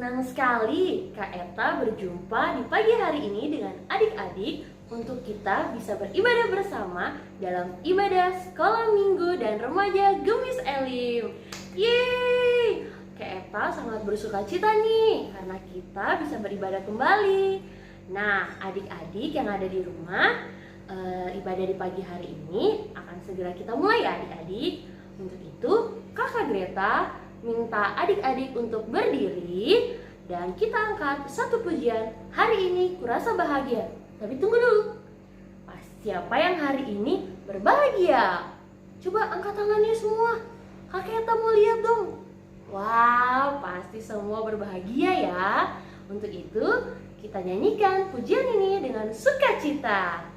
Senang sekali Kak Eta berjumpa di pagi hari ini dengan adik-adik untuk kita bisa beribadah bersama dalam ibadah sekolah minggu dan remaja Gemis Elim. Yeay! Kak Eta sangat bersuka cita nih karena kita bisa beribadah kembali. Nah, adik-adik yang ada di rumah, ibadah di pagi hari ini akan segera kita mulai ya adik-adik. Untuk itu, Kakak Greta minta adik-adik untuk berdiri dan kita angkat satu pujian. Hari ini kurasa bahagia. Tapi tunggu dulu. Siapa yang hari ini berbahagia? Coba angkat tangannya semua. Kakek Eta mau lihat dong. Wow, pasti semua berbahagia ya. Untuk itu, kita nyanyikan pujian ini dengan sukacita.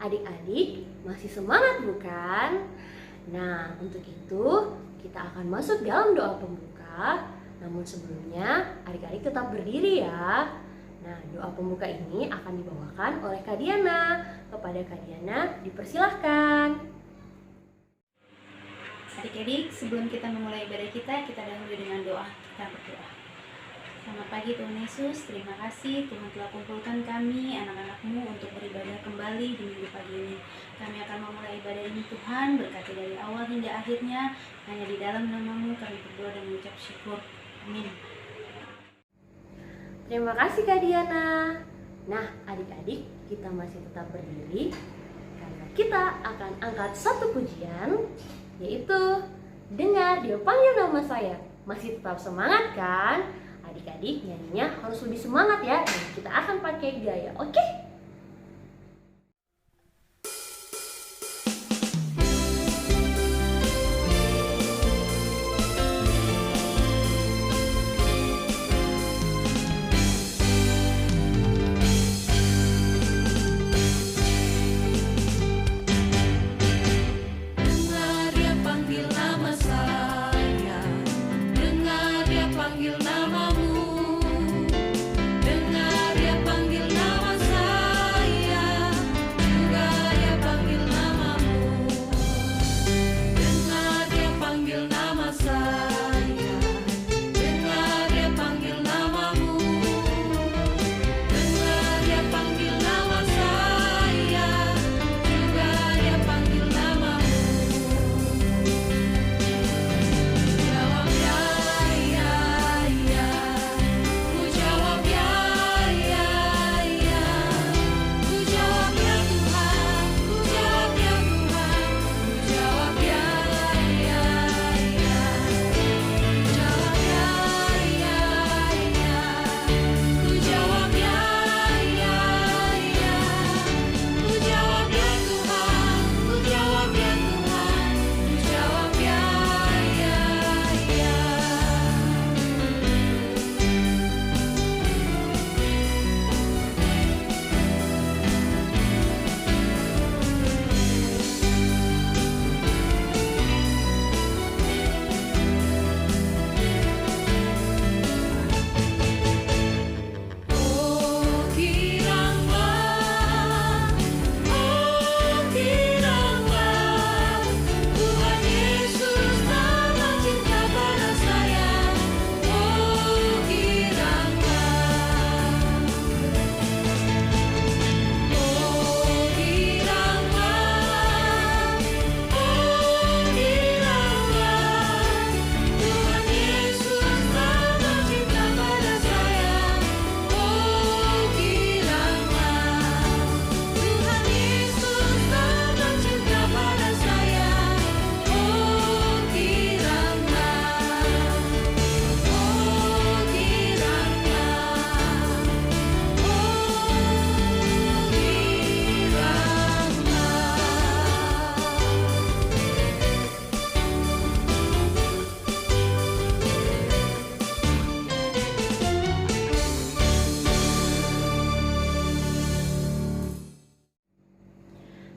Adik-adik masih semangat bukan? Nah, untuk itu kita akan masuk dalam doa pembuka. Namun sebelumnya adik-adik tetap berdiri ya. Nah, doa pembuka ini akan dibawakan oleh Kak Diana. Kepada Kak Diana dipersilahkan. Adik-adik, sebelum kita memulai ibadah kita dahulu dengan doa. Kita berdoa. Selamat pagi Tuhan Yesus, terima kasih Tuhan telah kumpulkan kami, anak-anak-Mu untuk beribadah kembali di minggu pagi ini. Kami akan memulai ibadah ini Tuhan, berkati dari awal hingga akhirnya. Hanya di dalam nama-Mu kami berdoa dan mengucap syukur. Amin. Terima kasih Kak Diana. Nah, adik-adik, kita masih tetap berdiri karena kita akan angkat satu pujian, yaitu dengar dia panggil nama saya. Masih tetap semangat kan? Adik-adik nyanyinya harus lebih semangat ya. Dan kita akan pakai gaya, oke?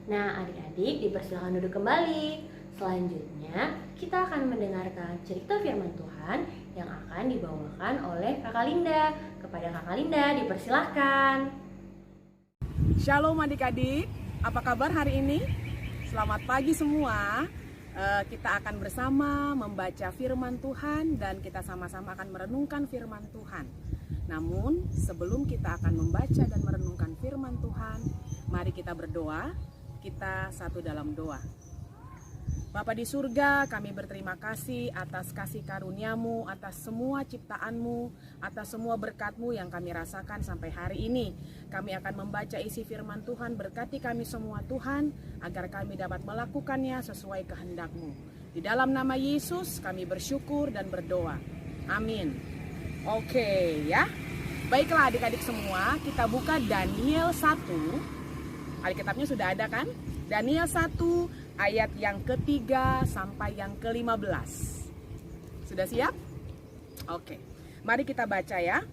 Nah, adik-adik dipersilakan duduk kembali. Selanjutnya, kita akan mendengarkan cerita firman Tuhan yang akan dibawakan oleh Kakak Linda. Kepada Kakak Linda, dipersilahkan. Shalom adik-adik, apa kabar hari ini? Selamat pagi semua. Kita akan bersama membaca firman Tuhan dan kita sama-sama akan merenungkan firman Tuhan. Namun, sebelum kita akan membaca dan merenungkan firman Tuhan, mari kita berdoa. Kita satu dalam doa. Bapa di surga, kami berterima kasih atas kasih karunia-Mu, atas semua ciptaan-Mu, atas semua berkat-Mu yang kami rasakan sampai hari ini. Kami akan membaca isi firman Tuhan, berkati kami semua Tuhan, agar kami dapat melakukannya sesuai kehendak-Mu. Di dalam nama Yesus kami bersyukur dan berdoa. Amin. Oke ya. Baiklah adik-adik semua, kita buka Daniel 1. Alkitabnya sudah ada kan? Daniel 1 ayat yang ketiga sampai yang ke-15. Sudah siap? Oke. Mari kita baca ya.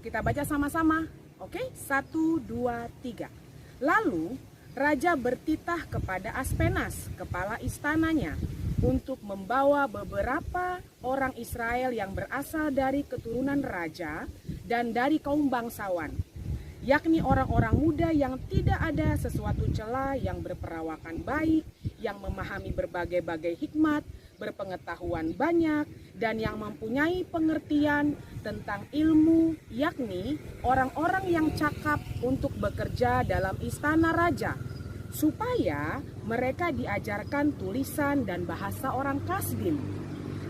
Kita baca sama-sama. Oke? 1, 2, 3. Lalu raja bertitah kepada Aspenas, kepala istananya, untuk membawa beberapa orang Israel yang berasal dari keturunan raja dan dari kaum bangsawan, yakni orang-orang muda yang tidak ada sesuatu cela, yang berperawakan baik, yang memahami berbagai-bagai hikmat, berpengetahuan banyak, dan yang mempunyai pengertian tentang ilmu, yakni orang-orang yang cakap untuk bekerja dalam istana raja, supaya mereka diajarkan tulisan dan bahasa orang Kasdim.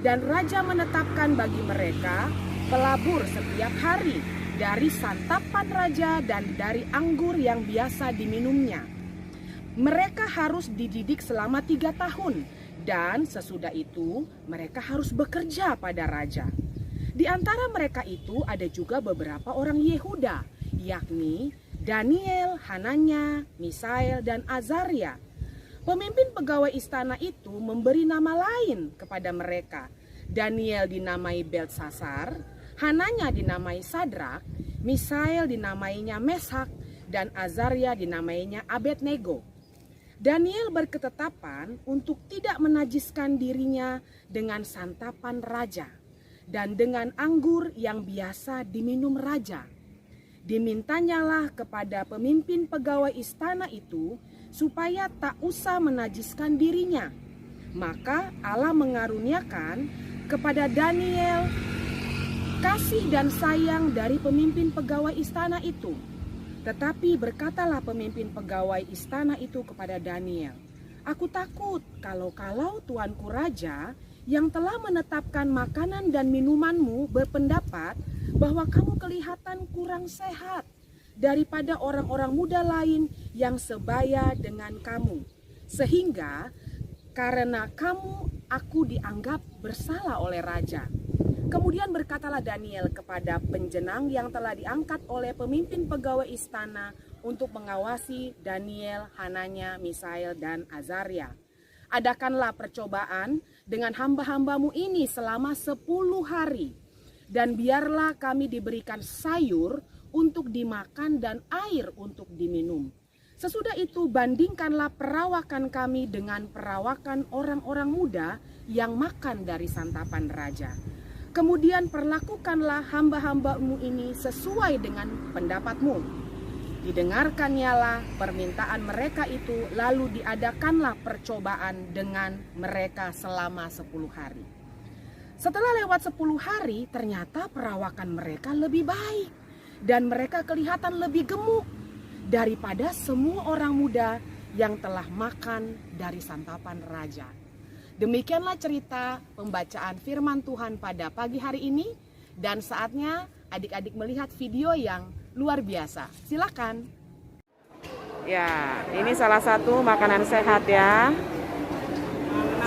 Dan raja menetapkan bagi mereka pelabur setiap hari dari santapan raja dan dari anggur yang biasa diminumnya. Mereka harus dididik selama 3 tahun, dan sesudah itu mereka harus bekerja pada raja. Di antara mereka itu ada juga beberapa orang Yehuda, yakni Daniel, Hananya, Misael, dan Azaria. Pemimpin pegawai istana itu memberi nama lain kepada mereka. Daniel dinamai Beltsasar, Hananya dinamai Sadrak, Misael dinamainya Meshak, dan Azaria dinamainya Abednego. Daniel berketetapan untuk tidak menajiskan dirinya dengan santapan raja dan dengan anggur yang biasa diminum raja. Dimintanyalah kepada pemimpin pegawai istana itu supaya tak usah menajiskan dirinya. Maka Allah mengaruniakan kepada Daniel kasih dan sayang dari pemimpin pegawai istana itu. Tetapi berkatalah pemimpin pegawai istana itu kepada Daniel, "Aku takut kalau tuanku raja yang telah menetapkan makanan dan minumanmu berpendapat bahwa kamu kelihatan kurang sehat daripada orang-orang muda lain yang sebaya dengan kamu. Sehingga karena kamu aku dianggap bersalah oleh raja." Kemudian berkatalah Daniel kepada penjenang yang telah diangkat oleh pemimpin pegawai istana untuk mengawasi Daniel, Hananya, Misael, dan Azaria, "Adakanlah percobaan dengan hamba-hambamu ini selama 10 hari, dan biarlah kami diberikan sayur untuk dimakan dan air untuk diminum. Sesudah itu bandingkanlah perawakan kami dengan perawakan orang-orang muda yang makan dari santapan raja. Kemudian perlakukanlah hamba-hambamu ini sesuai dengan pendapatmu." Didengarkannyalah permintaan mereka itu, lalu diadakanlah percobaan dengan mereka selama 10 hari. Setelah lewat 10 hari, ternyata perawakan mereka lebih baik dan mereka kelihatan lebih gemuk daripada semua orang muda yang telah makan dari santapan raja. Demikianlah cerita pembacaan firman Tuhan pada pagi hari ini, dan saatnya adik-adik melihat video yang luar biasa. Silakan. Ya, ini salah satu makanan sehat ya.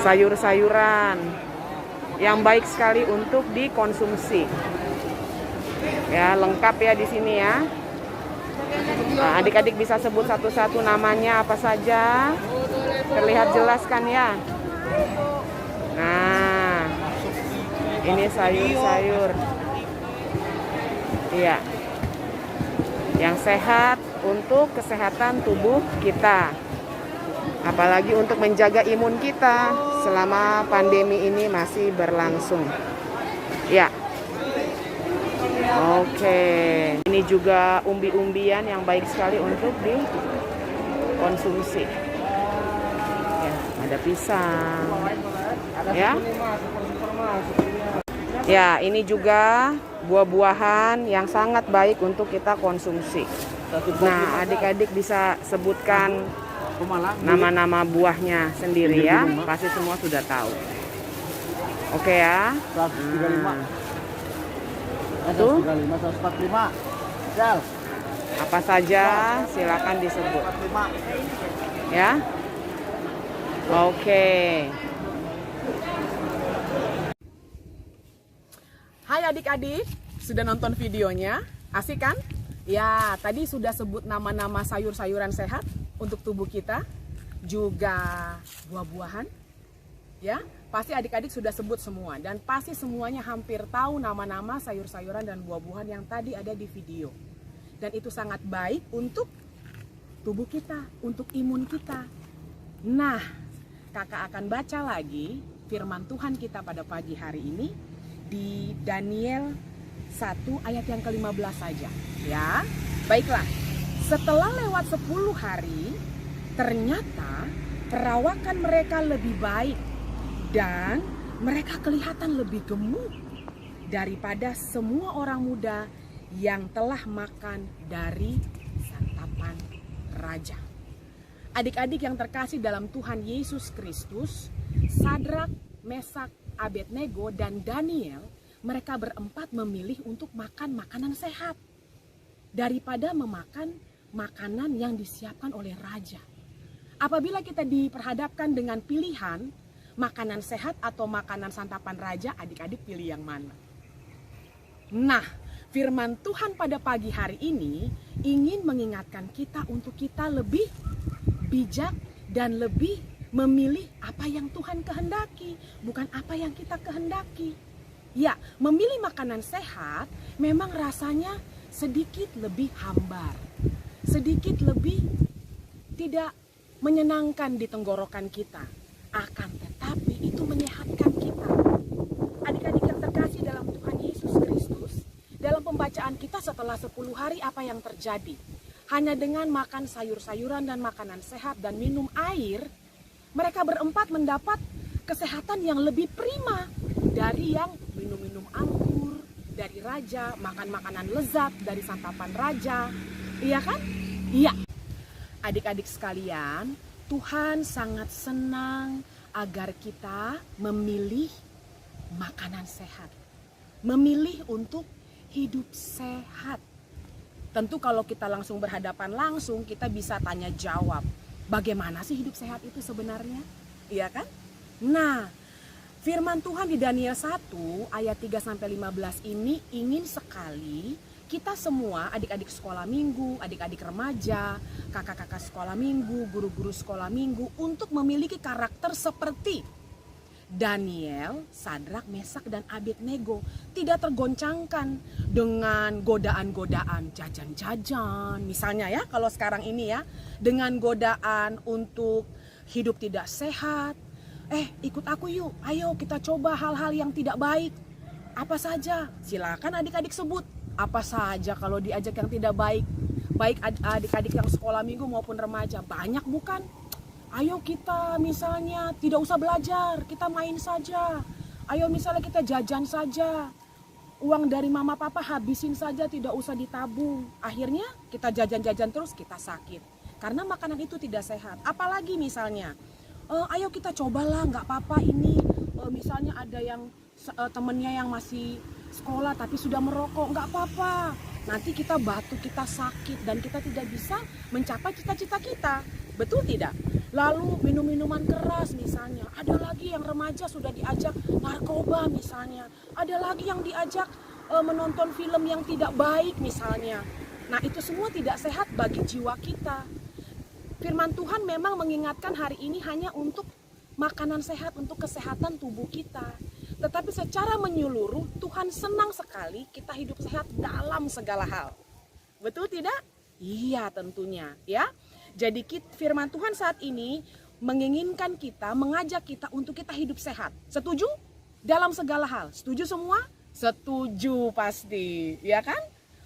Sayur-sayuran yang baik sekali untuk dikonsumsi. Ya, lengkap ya di sini ya. Nah, adik-adik bisa sebut satu-satu namanya apa saja. Terlihat jelas kan ya? Nah, ini sayur-sayur. Iya. Yang sehat untuk kesehatan tubuh kita. Apalagi untuk menjaga imun kita selama pandemi ini masih berlangsung. Ya. Oke. Ini juga umbi-umbian yang baik sekali untuk dikonsumsi. Ada pisang, ya. Ya, ini juga buah-buahan yang sangat baik untuk kita konsumsi. Nah, adik-adik bisa sebutkan nama-nama buahnya sendiri ya. Pasti semua sudah tahu. Oke ya. 135. Itu 145. apa saja silakan disebut. Ya. Oke. Hai adik-adik, sudah nonton videonya? Asik kan? Ya, tadi sudah sebut nama-nama sayur-sayuran sehat untuk tubuh kita, juga buah-buahan. Ya, pasti adik-adik sudah sebut semua, dan pasti semuanya hampir tahu nama-nama sayur-sayuran dan buah-buahan yang tadi ada di video. Dan itu sangat baik untuk tubuh kita, untuk imun kita. Nah, kakak akan baca lagi firman Tuhan kita pada pagi hari ini di Daniel 1 ayat yang ke-15 saja. Ya, baiklah. Setelah lewat 10 hari, ternyata perawakan mereka lebih baik dan mereka kelihatan lebih gemuk daripada semua orang muda yang telah makan dari santapan raja. Adik-adik yang terkasih dalam Tuhan Yesus Kristus, Sadrak, Mesak, Abednego, dan Daniel, mereka berempat memilih untuk makan makanan sehat daripada memakan makanan yang disiapkan oleh raja. Apabila kita diperhadapkan dengan pilihan makanan sehat atau makanan santapan raja, adik-adik pilih yang mana? Nah, firman Tuhan pada pagi hari ini ingin mengingatkan kita untuk kita lebih bijak dan lebih memilih apa yang Tuhan kehendaki, bukan apa yang kita kehendaki. Ya, memilih makanan sehat memang rasanya sedikit lebih hambar, sedikit lebih tidak menyenangkan di tenggorokan kita, akan tetapi itu menyehatkan kita. Adik-adik yang terkasih dalam Tuhan Yesus Kristus, dalam pembacaan kita setelah 10 hari apa yang terjadi? Hanya dengan makan sayur-sayuran dan makanan sehat dan minum air, mereka berempat mendapat kesehatan yang lebih prima dari yang minum-minum anggur dari raja, makan makanan lezat dari santapan raja. Iya kan? Iya. Adik-adik sekalian, Tuhan sangat senang agar kita memilih makanan sehat. Memilih untuk hidup sehat. Tentu kalau kita langsung berhadapan langsung, kita bisa tanya jawab. Bagaimana sih hidup sehat itu sebenarnya? Iya kan? Nah, firman Tuhan di Daniel 1 ayat 3-15 ini ingin sekali kita semua, adik-adik sekolah minggu, adik-adik remaja, kakak-kakak sekolah minggu, guru-guru sekolah minggu, untuk memiliki karakter seperti Daniel, Sadrak, Mesak, dan Abednego. Tidak tergoncangkan dengan godaan-godaan jajan-jajan. Misalnya ya, kalau sekarang ini ya, dengan godaan untuk hidup tidak sehat. Ikut aku yuk, ayo kita coba hal-hal yang tidak baik. Apa saja? Silakan adik-adik sebut. Apa saja kalau diajak yang tidak baik. Baik adik-adik yang sekolah minggu maupun remaja. Banyak bukan? Ayo kita misalnya tidak usah belajar, kita main saja. Ayo misalnya kita jajan saja. Uang dari mama papa habisin saja, tidak usah ditabung. Akhirnya kita jajan-jajan terus, kita sakit. Karena makanan itu tidak sehat. Apalagi misalnya, ayo kita cobalah, nggak apa-apa ini. Misalnya ada yang temennya yang masih sekolah tapi sudah merokok, nggak apa-apa. Nanti kita batuk, kita sakit, dan kita tidak bisa mencapai cita-cita kita. Betul tidak? Lalu minum-minuman keras misalnya. Ada lagi yang remaja sudah diajak narkoba misalnya. Ada lagi yang diajak menonton film yang tidak baik misalnya. Nah, itu semua tidak sehat bagi jiwa kita. Firman Tuhan memang mengingatkan hari ini hanya untuk makanan sehat, untuk kesehatan tubuh kita. Tetapi secara menyeluruh, Tuhan senang sekali kita hidup sehat dalam segala hal. Betul tidak? Iya, tentunya ya. Jadi firman Tuhan saat ini menginginkan kita, mengajak kita untuk kita hidup sehat. Setuju? Dalam segala hal. Setuju semua? Setuju pasti, ya kan?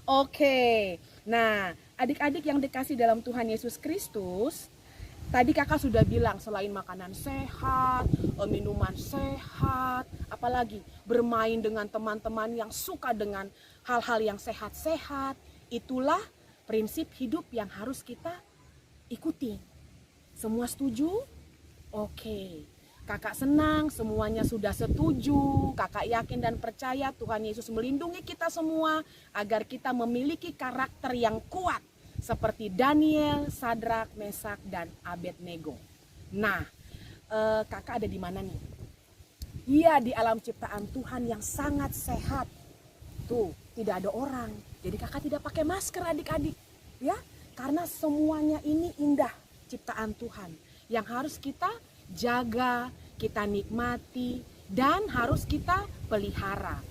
Oke. Nah, adik-adik yang dikasih dalam Tuhan Yesus Kristus, tadi kakak sudah bilang selain makanan sehat, minuman sehat, apalagi bermain dengan teman-teman yang suka dengan hal-hal yang sehat-sehat. Itulah prinsip hidup yang harus kita ikuti. Semua setuju? Oke. Kakak senang semuanya sudah setuju. Kakak yakin dan percaya Tuhan Yesus melindungi kita semua agar kita memiliki karakter yang kuat seperti Daniel, Sadrak, Mesak, dan Abednego. Nah, kakak ada di mana nih? Iya, di alam ciptaan Tuhan yang sangat sehat. Tuh, tidak ada orang. Jadi kakak tidak pakai masker adik-adik. Ya, karena semuanya ini indah ciptaan Tuhan yang harus kita jaga, kita nikmati, dan harus kita pelihara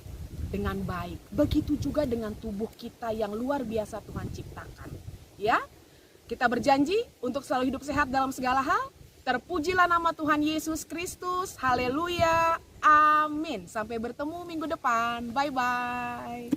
dengan baik. Begitu juga dengan tubuh kita yang luar biasa Tuhan ciptakan. Ya, kita berjanji untuk selalu hidup sehat dalam segala hal. Terpujilah nama Tuhan Yesus Kristus. Haleluya. Amin. Sampai bertemu minggu depan. Bye-bye.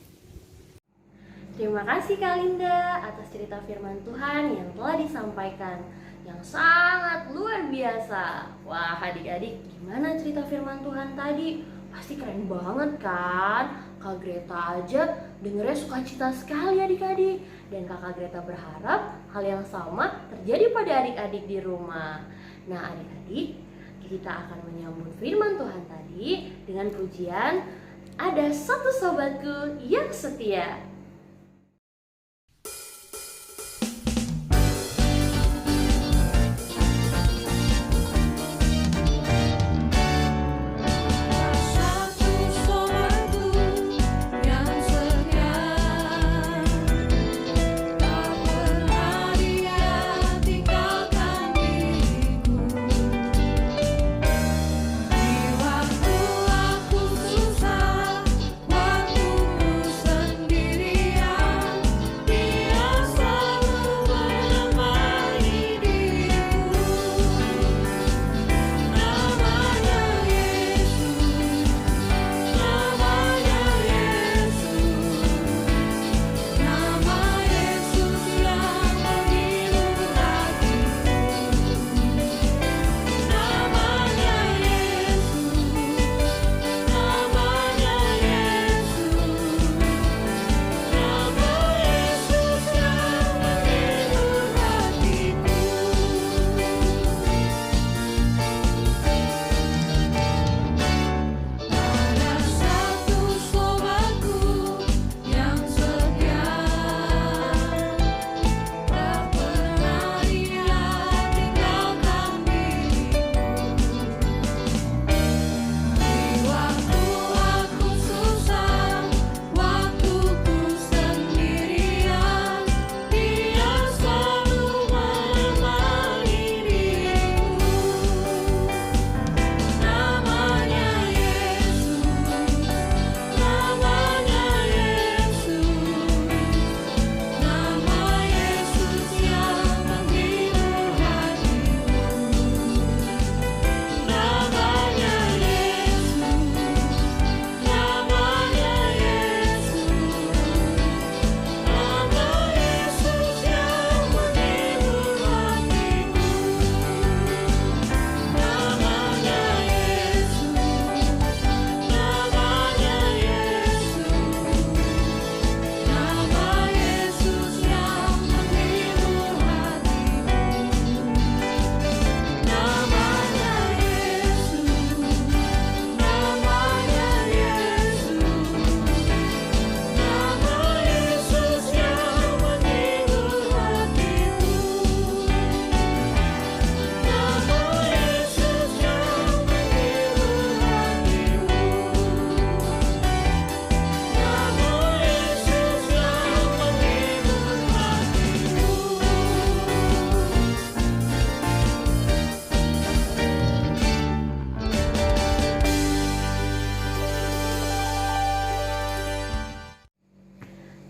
Terima kasih Kak Linda atas cerita firman Tuhan yang telah disampaikan. yang sangat luar biasa. Wah, adik-adik, gimana cerita firman Tuhan tadi? Pasti keren banget kan? Kak Greta aja dengernya sukacita sekali adik-adik. Dan Kakak Greta berharap hal yang sama terjadi pada adik-adik di rumah. Nah adik-adik, kita akan menyambut firman Tuhan tadi dengan pujian Ada Satu Sobatku Yang Setia.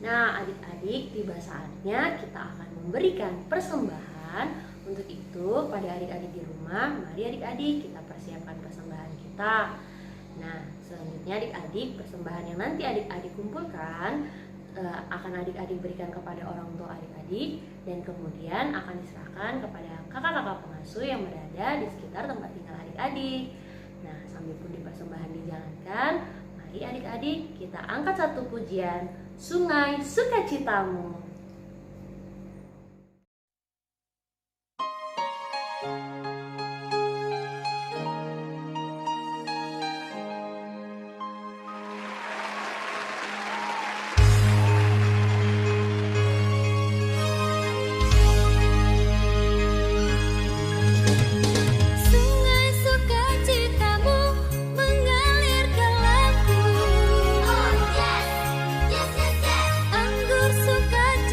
Nah adik-adik, tiba saatnya kita akan memberikan persembahan. Untuk itu pada adik-adik di rumah, mari adik-adik kita persiapkan persembahan kita. Nah selanjutnya adik-adik, persembahan yang nanti adik-adik kumpulkan akan adik-adik berikan kepada orang tua adik-adik, dan kemudian akan diserahkan kepada kakak-kakak pengasuh yang berada di sekitar tempat tinggal adik-adik. Nah sambil pundi persembahan dijalankan, mari adik-adik kita angkat satu pujian, Sungai Sukacitamu. Sungai sukacitamu mengalir dalamku. Anggur sukacitamu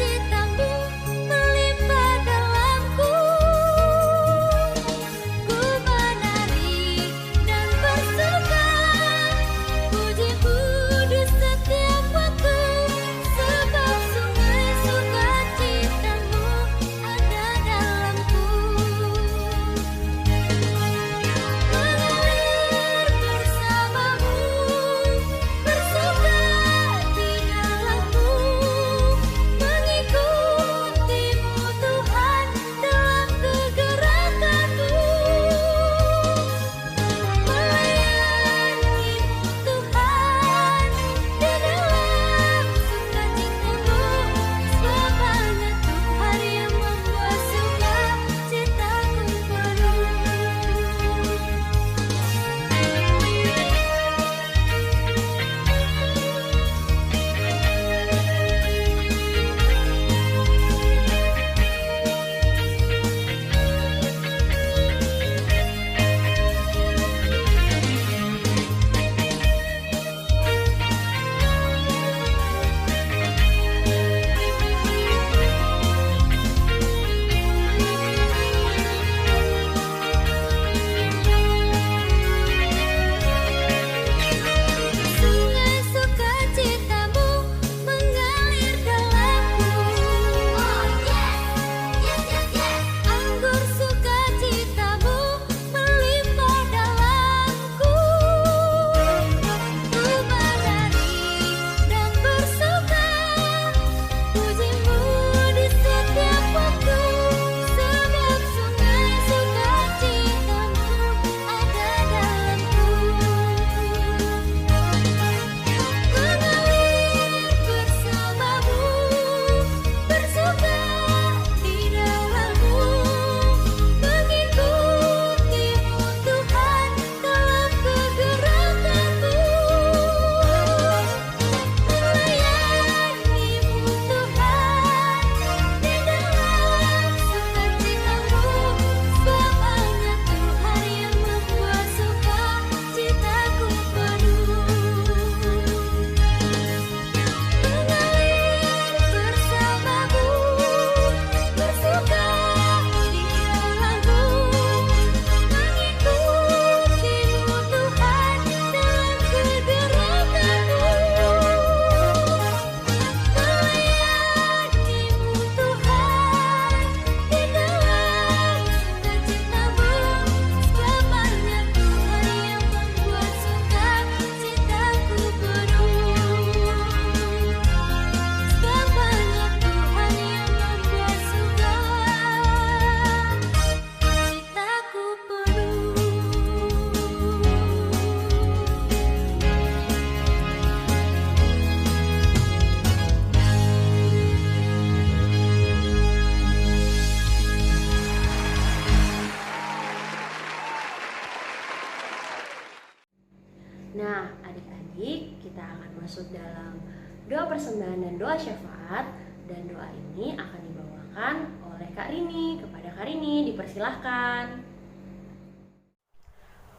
doa persembahan dan doa syafaat, dan doa ini akan dibawakan oleh Kak Rini. Kepada Kak Rini, dipersilahkan.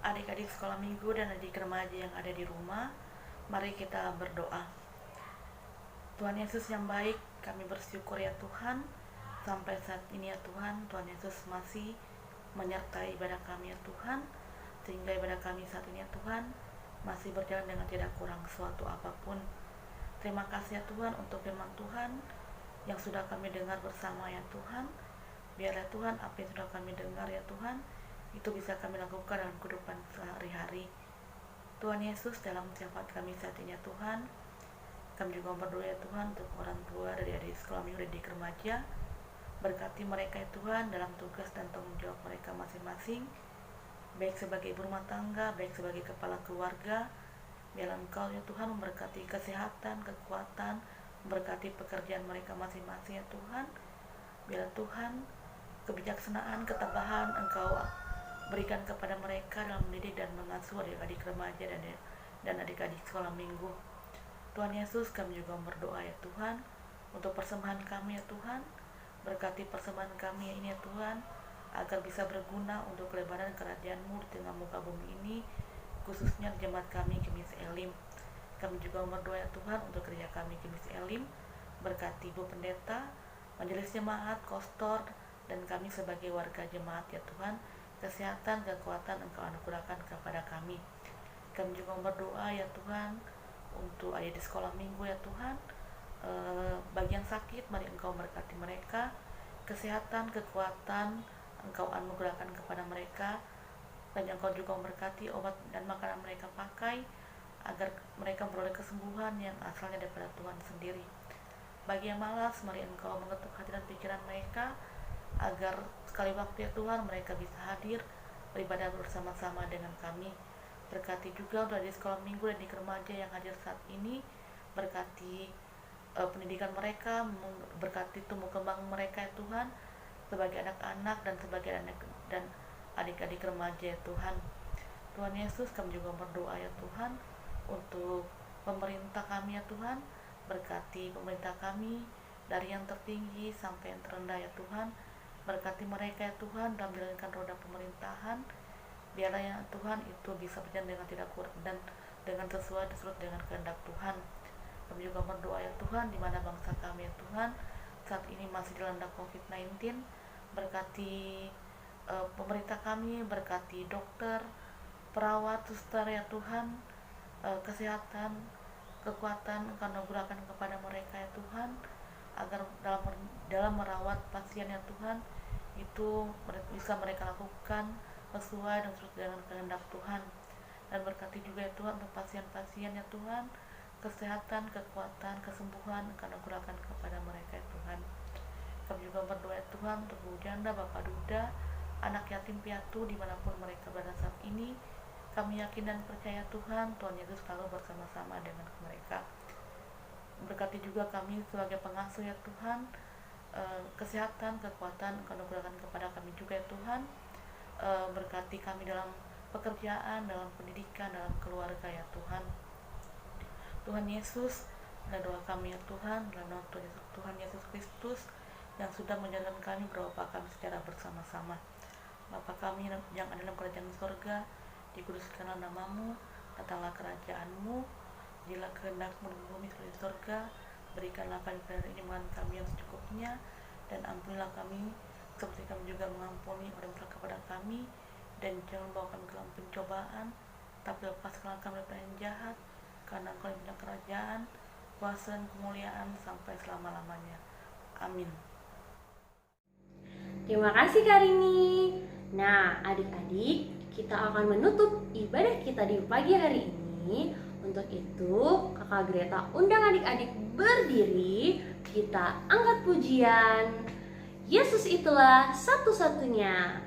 Adik-adik sekolah minggu dan adik remaja yang ada di rumah, mari kita berdoa. Tuhan Yesus yang baik, kami bersyukur ya Tuhan, sampai saat ini ya Tuhan, Tuhan Yesus masih menyertai ibadah kami ya Tuhan, sehingga ibadah kami saat ini ya Tuhan, masih berjalan dengan tidak kurang suatu apapun. Terima kasih ya Tuhan untuk firman Tuhan yang sudah kami dengar bersama ya Tuhan. Biarlah Tuhan apa yang sudah kami dengar ya Tuhan, itu bisa kami lakukan dalam kehidupan sehari-hari. Tuhan Yesus, dalam syafaat kami saat ini ya Tuhan, kami juga berdoa ya Tuhan untuk orang tua dari adik sekolah minggu dan adik remaja. Berkati mereka ya Tuhan dalam tugas dan tanggung jawab mereka masing-masing, baik sebagai ibu rumah tangga, baik sebagai kepala keluarga. Biarlah Engkau ya Tuhan memberkati kesehatan, kekuatan, memberkati pekerjaan mereka masing-masing ya Tuhan. Biarlah Tuhan kebijaksanaan, ketabahan Engkau berikan kepada mereka dalam mendidik dan mengasuh adik-adik remaja dan adik-adik sekolah minggu. Tuhan Yesus, kami juga berdoa ya Tuhan untuk persembahan kami ya Tuhan. Berkati persembahan kami ini ya Tuhan, agar bisa berguna untuk kelebaran kerajaan-Mu di tengah muka bumi ini, khususnya jemaat kami Gemis Elim. Kami juga berdoa ya Tuhan untuk kerja kami Gemis Elim. Berkati Ibu Pendeta, majelis jemaat, kostor, dan kami sebagai warga jemaat ya Tuhan. Kesehatan, kekuatan Engkau anugerahkan kepada kami. Kami juga berdoa ya Tuhan untuk adik di sekolah minggu ya Tuhan, bagi yang sakit mari Engkau berkati mereka, kesehatan, kekuatan Engkau anugerahkan kepada mereka, dan Engkau juga memberkati obat dan makanan mereka pakai, agar mereka memperoleh kesembuhan yang asalnya daripada Tuhan sendiri. Bagi yang malas, mari Engkau mengetuk hati dan pikiran mereka, agar sekali waktu ya Tuhan mereka bisa hadir beribadah bersama-sama dengan kami. Berkati juga untuk di sekolah minggu dan di remaja yang hadir saat ini, berkati pendidikan mereka, berkati tumbuh kembang mereka ya Tuhan, sebagai anak-anak dan sebagai anak dan adik-adik remaja ya Tuhan. Tuhan Yesus, kami juga berdoa ya Tuhan untuk pemerintah kami ya Tuhan. Berkati pemerintah kami dari yang tertinggi sampai yang terendah ya Tuhan. Berkati mereka ya Tuhan dalam menjalankan roda pemerintahan. Biarlah ya Tuhan itu bisa berjalan dengan tidak kurang dan dengan sesuai dengan kehendak Tuhan. Kami juga berdoa ya Tuhan di mana bangsa kami ya Tuhan saat ini masih dilanda COVID-19. Berkati pemerintah kami, berkati dokter, perawat, suster ya Tuhan, kesehatan, kekuatan Engkau anugerahkan kepada mereka ya Tuhan, agar dalam merawat pasien ya Tuhan itu bisa mereka lakukan sesuai dan sesuai dengan kehendak Tuhan. Dan berkati juga ya Tuhan untuk pasien-pasien ya Tuhan, kesehatan, kekuatan, kesembuhan Engkau anugerahkan kepada mereka ya Tuhan. Kami juga berdoa ya Tuhan untuk ibu janda, bapak duda, anak yatim piatu dimanapun mereka berada saat ini. Kami yakin dan percaya Tuhan, Tuhan Yesus selalu bersama-sama dengan mereka. Berkati juga kami sebagai pengasuh ya Tuhan, kesehatan, kekuatan Engkau anugerahkan kepada kami juga ya Tuhan. Berkati kami dalam pekerjaan, dalam pendidikan, dalam keluarga ya Tuhan. Tuhan Yesus, doa kami ya Tuhan, dalam nama Tuhan Yesus Kristus yang sudah menjalankan kami berdoa kami secara bersama-sama. Bapa kami yang ada dalam kerajaan surga, dikuduskanlah nama-Mu, datanglah kerajaan-Mu, jadilah kehendak-Mu di bumi seperti di surga. Berikanlah kami pada hari ini makan kami yang secukupnya, dan ampunilah kami seperti kami juga mengampuni orang yang bersalah kepada kami, dan jangan bawa kami ke dalam pencobaan, tapi lepaskanlah kami dari yang jahat, karena Engkau yang punya kerajaan, kuasa dan kemuliaan sampai selama-lamanya. Amin. Terima kasih Kak Rini. Nah, adik-adik, kita akan menutup ibadah kita di pagi hari ini. Untuk itu, Kakak Greta undang adik-adik berdiri. Kita angkat pujian. Yesus itulah satu-satunya.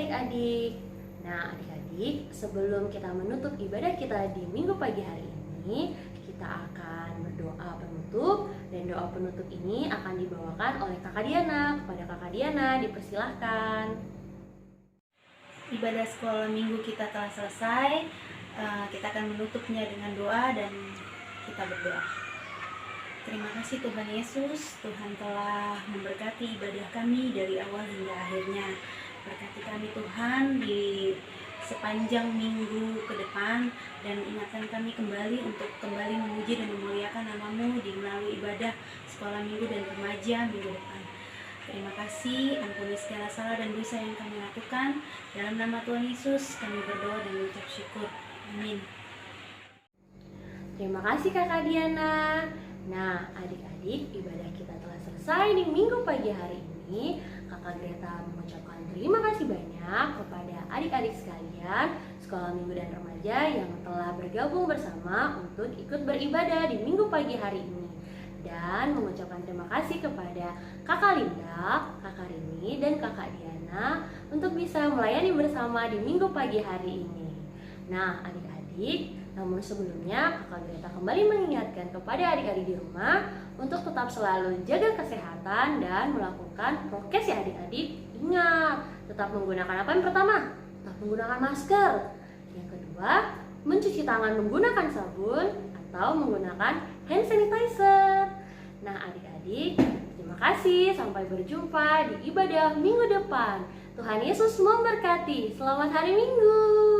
adik-adik. Nah, adik-adik, sebelum kita menutup ibadah kita di minggu pagi hari ini, kita akan berdoa penutup, dan doa penutup ini akan dibawakan oleh Kakak Diana. Kepada Kakak Diana, dipersilahkan. Ibadah sekolah minggu kita telah selesai. Kita akan menutupnya dengan doa dan kita berdoa. Terima kasih Tuhan Yesus, Tuhan telah memberkati ibadah kami dari awal hingga akhirnya. Berkati kami Tuhan di sepanjang minggu ke depan, dan ingatkan kami kembali untuk kembali memuji dan memuliakan nama-Mu di melalui ibadah sekolah minggu dan remaja minggu depan. Terima kasih, ampuni segala salah dan dosa yang kami lakukan. Dalam nama Tuhan Yesus kami berdoa dan mengucap syukur. Amin. Terima kasih Kakak Diana. Nah, adik-adik, ibadah kita telah selesai di minggu pagi hari ini. Kakak Greta mengucapkan terima kasih banyak kepada adik-adik sekalian sekolah minggu dan remaja yang telah bergabung bersama untuk ikut beribadah di minggu pagi hari ini. Dan mengucapkan terima kasih kepada Kakak Linda, Kakak Rini, dan Kakak Diana untuk bisa melayani bersama di minggu pagi hari ini. Nah, adik-adik, namun sebelumnya Kakak Greta kembali mengingatkan kepada adik-adik di rumah untuk tetap selalu jaga kesehatan dan melakukan prokes ya adik-adik. Ingat, tetap menggunakan apa yang pertama? Tetap menggunakan masker. Yang kedua, mencuci tangan menggunakan sabun atau menggunakan hand sanitizer. Nah adik-adik, terima kasih. Sampai berjumpa di ibadah minggu depan. Tuhan Yesus memberkati. Selamat hari Minggu.